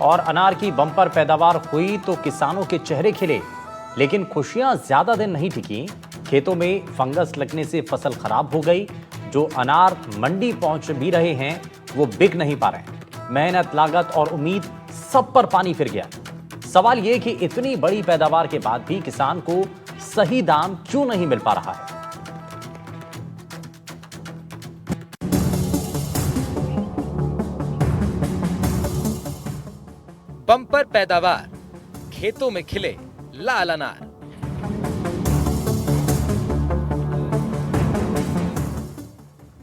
और अनार की बम्पर पैदावार हुई तो किसानों के चेहरे खिले, लेकिन खुशियां ज्यादा दिन नहीं टिकी। खेतों में फंगस लगने से फसल खराब हो गई। जो अनार मंडी पहुंच भी रहे हैं वो बिक नहीं पा रहे। मेहनत, लागत और उम्मीद सब पर पानी फिर गया। सवाल यह कि इतनी बड़ी पैदावार के बाद भी किसान को सही दाम क्यों नहीं मिल पा रहा है। बम्पर पैदावार, खेतों में खिले लाल अनार।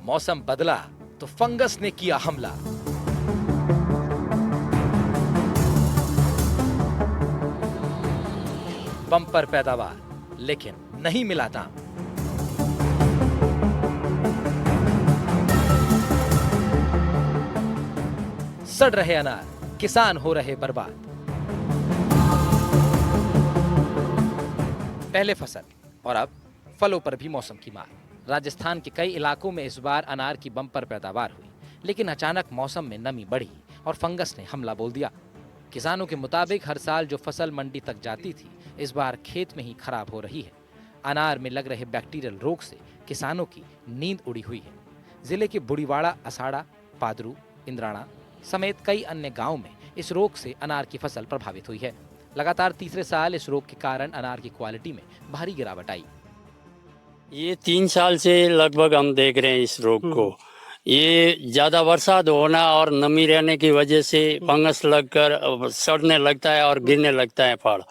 मौसम बदला तो फंगस ने किया हमला। बम्पर पैदावार, लेकिन नहीं मिला दाम। सड़ रहे अनार, किसान हो रहे बर्बाद। पहले फसल और अब फलों पर भी मौसम की मार। राजस्थान के कई इलाकों में इस बार अनार की बम्पर पैदावार हुई, लेकिन अचानक मौसम में नमी बढ़ी और फंगस ने हमला बोल दिया। किसानों के मुताबिक हर साल जो फसल मंडी तक जाती थी, इस बार खेत में ही खराब हो रही है। अनार में लग रहे बैक्टीरियल रोग से किसानों की नींद उड़ी हुई है। जिले के बुढ़ीवाड़ा, असाड़ा, पादरू, इंद्राणा समेत कई अन्य गांवों में इस रोग से अनार की फसल प्रभावित हुई है। लगातार तीसरे साल इस रोग के कारण अनार की क्वालिटी में भारी गिरावट आई। ये 3 साल से लगभग हम देख रहे हैं इस रोग को। ये ज्यादा बरसात होना और नमी रहने की वजह से फंगस लगकर सड़ने लगता है और गिरने लगता है फल।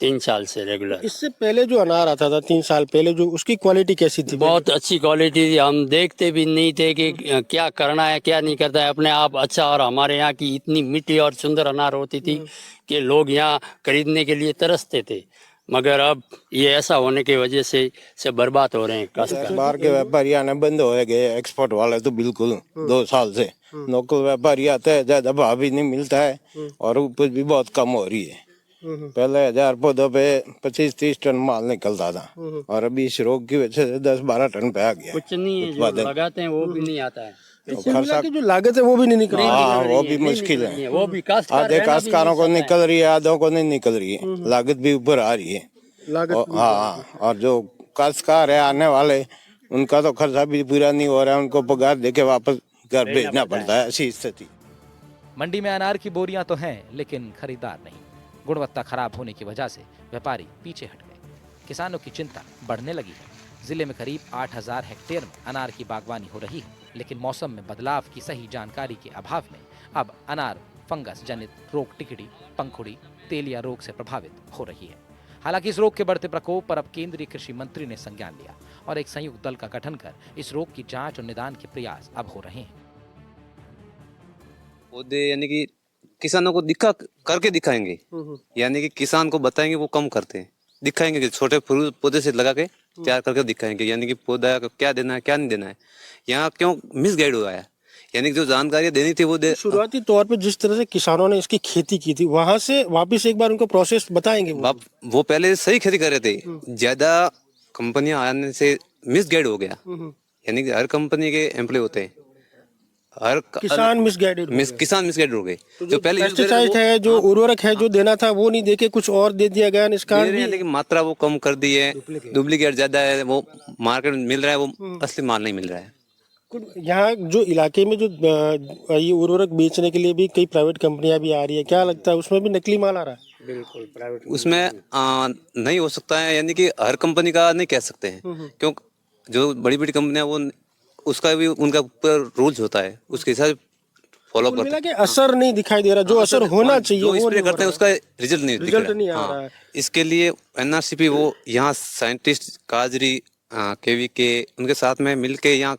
3 साल से रेगुलर। इससे पहले जो अनार आता था 3 साल पहले, जो उसकी क्वालिटी कैसी थी? बहुत अच्छी क्वालिटी थी। हम देखते भी नहीं थे कि क्या करना है क्या नहीं करता है, अपने आप अच्छा। और हमारे यहाँ की इतनी मीठी और सुंदर अनार होती थी कि लोग यहाँ खरीदने के लिए तरसते थे। मगर अब ये ऐसा होने की वजह से बर्बाद हो रहे हैं। बाहर के व्यापारी आने बंद हो गए, एक्सपोर्ट वाले तो बिल्कुल 2 साल से। लोकल व्यापारी आते हैं, ज्यादा भाव भी नहीं मिलता है और उपज भी बहुत कम हो रही है। पहले 1000 पौधों पे 25-30 टन माल निकलता था और अभी इस रोग की वजह से 10-12 टन पे आ गया। कुछ नहीं, जो लगाते हैं वो भी नहीं आता है। खर्चा की जो लागत है वो भी नहीं निकल रही। हाँ, वो भी मुश्किल है। वो भी आधे काश्तकारों को निकल रही है, आधों को नहीं निकल रही है। लागत भी ऊपर आ रही है। हाँ, और जो काश्तकार है आने वाले, उनका तो खर्चा भी पूरा नहीं हो रहा है। उनको पगार देके वापस घर भेजना पड़ता है, ऐसी स्थिति। मंडी में अनार की बोरियां तो हैं, लेकिन खरीदार नहीं। गुणवत्ता खराब होने की वजह से व्यापारी पीछे हट गए। किसानों की चिंता बढ़ने लगी है। जिले में करीब 8000 हेक्टेयर में अनार की बागवानी हो रही है, लेकिन मौसम में बदलाव की सही जानकारी के अभाव में अब अनार फंगस जनित रोग टिकड़ी, पंखुड़ी, तेलिया रोग से प्रभावित हो रही है। हालांकि इस रोग के बढ़ते प्रकोप पर अब केंद्रीय कृषि मंत्री ने संज्ञान लिया और एक संयुक्त दल का गठन कर इस रोग की जांच और निदान के प्रयास अब हो रहे हैं। पौधे यानी कि किसानों को करके दिखाएंगे, यानी कि किसान को बताएंगे, वो कम करते हैं। दिखाएंगे कि छोटे पौधे से लगा के तैयार करके दिखाएंगे, यानी कि पौधा को क्या देना है क्या नहीं देना है। यहाँ क्यों मिसगाइड हुआ है, यानी कि जो जानकारी देनी थी वो शुरुआती तौर पे जिस तरह से किसानों ने इसकी खेती की थी, वहां से वापस एक बार उनको प्रोसेस बताएंगे। वो पहले सही खेती कर रहे थे, ज्यादा कंपनियां आने से मिसगाइड हो गया। यानी कि हर कंपनी के एम्प्लॉय होते हैं, हर किसान मिसगाइडेड हो गए। जो पहले पेस्टिसाइड है, जो उर्वरक है, जो देना था वो नहीं देके कुछ और दे दिया गया। इसका यानी कि मात्रा वो कम कर दी है, डुप्लीकेट ज्यादा है, वो मार्केट में मिल रहा है, वो असली माल नहीं मिल रहा है। यहाँ जो इलाके में जो ये उर्वरक बेचने के लिए भी कई प्राइवेट कंपनियां भी आ रही है, क्या लगता है उसमें भी नकली माल आ रहा है? बिल्कुल प्राइवेट उसमें नहीं हो सकता है, यानी कि हर कंपनी का नहीं कह सकते हैं, क्योंकि जो बड़ी बड़ी कंपनियां वो उसका भी उनका ऊपर रूल्स होता है, उसके हिसाब से फॉलो करते हैं। असर नहीं दिखाई दे रहा, जो असर होना चाहिए जो स्प्रे करते हैं उसका रिजल्ट नहीं आ रहा है। इसके लिए एनआरसीपी वो यहाँ साइंटिस्ट काजरी केवीके उनके साथ में मिलके यहाँ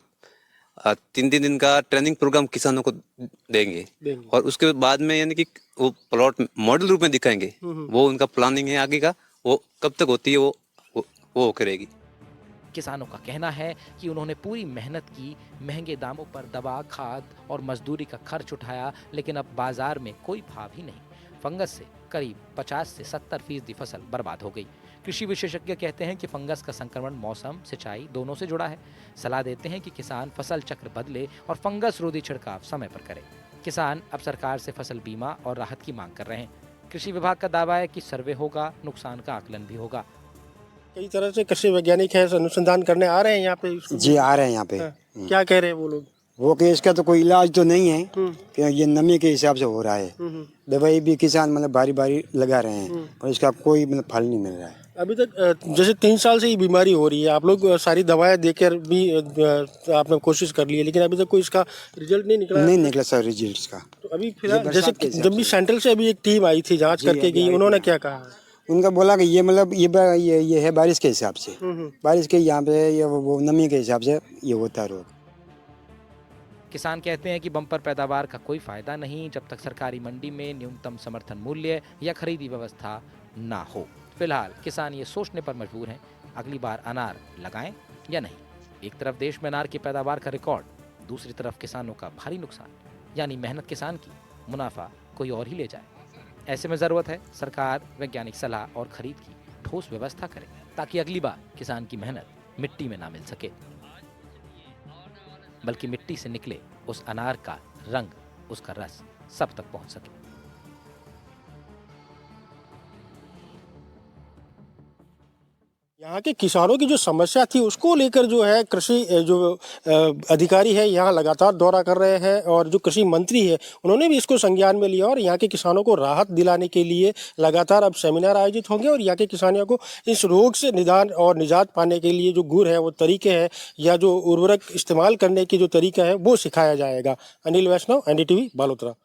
3 दिन का ट्रेनिंग प्रोग्राम किसानों को देंगे और उसके बाद में यानी कि वो प्लॉट मॉडल रूप में दिखाएंगे। वो उनका प्लानिंग है आगे का, वो कब तक होती है वो करेगी। किसानों का कहना है कि उन्होंने पूरी मेहनत की, महंगे दामों पर दवा, खाद और मजदूरी का खर्च उठाया, लेकिन अब बाजार में कोई भाव ही नहीं। फंगस से करीब 50 से 70% फसल बर्बाद हो गई। कृषि विशेषज्ञ कहते हैं कि फंगस का संक्रमण मौसम, सिंचाई दोनों से जुड़ा है। सलाह देते हैं कि किसान फसल चक्र बदले और फंगस रोधी छिड़काव समय पर करे। किसान अब सरकार से फसल बीमा और राहत की मांग कर रहे हैं। कृषि विभाग का दावा है कि सर्वे होगा, नुकसान का आकलन भी होगा। कई तरह से कृषि वैज्ञानिक है अनुसंधान करने आ रहे हैं यहाँ पे इसको। जी आ रहे हैं यहाँ पे। हाँ, क्या कह रहे हैं वो लोग? वो कि इसका तो कोई इलाज तो नहीं है कि ये नमी के हिसाब से हो रहा है। दवाई भी किसान मतलब बारी बारी लगा रहे हैं और इसका कोई मतलब फल नहीं मिल रहा है। अभी तक जैसे 3 साल से ये बीमारी हो रही है, आप लोग सारी दवाएं देकर भी आपने कोशिश कर ली है, लेकिन अभी तक कोई इसका रिजल्ट नहीं निकला। नहीं निकला सर रिजल्ट इसका। तो अभी फिलहाल जैसे जब भी सेंट्रल से अभी एक टीम आई थी जांच करके गई, उन्होंने क्या कहा? उनका बोला कि ये मतलब ये है बारिश के हिसाब से, बारिश के यहाँ पे ये वो नमी के हिसाब से ये होता है रोग। किसान कहते हैं कि बम्पर पैदावार का कोई फायदा नहीं जब तक सरकारी मंडी में न्यूनतम समर्थन मूल्य या खरीदी व्यवस्था ना हो। फिलहाल किसान ये सोचने पर मजबूर हैं अगली बार अनार लगाएं या नहीं। एक तरफ देश में अनार की पैदावार का रिकॉर्ड, दूसरी तरफ किसानों का भारी नुकसान, यानी मेहनत किसान की, मुनाफा कोई और ही ले जाए। ऐसे में जरूरत है सरकार वैज्ञानिक सलाह और खरीद की ठोस व्यवस्था करे ताकि अगली बार किसान की मेहनत मिट्टी में ना मिल सके, बल्कि मिट्टी से निकले उस अनार का रंग, उसका रस सब तक पहुंच सके। यहाँ के किसानों की जो समस्या थी उसको लेकर जो है कृषि जो अधिकारी है यहाँ लगातार दौरा कर रहे हैं, और जो कृषि मंत्री है उन्होंने भी इसको संज्ञान में लिया और यहाँ के किसानों को राहत दिलाने के लिए लगातार अब सेमिनार आयोजित होंगे और यहाँ के किसानों को इस रोग से निदान और निजात पाने के लिए जो गुर है वो तरीके हैं या जो उर्वरक इस्तेमाल करने की जो तरीका है वो सिखाया जाएगा। अनिल वैष्णव, NDTV, बालोतरा।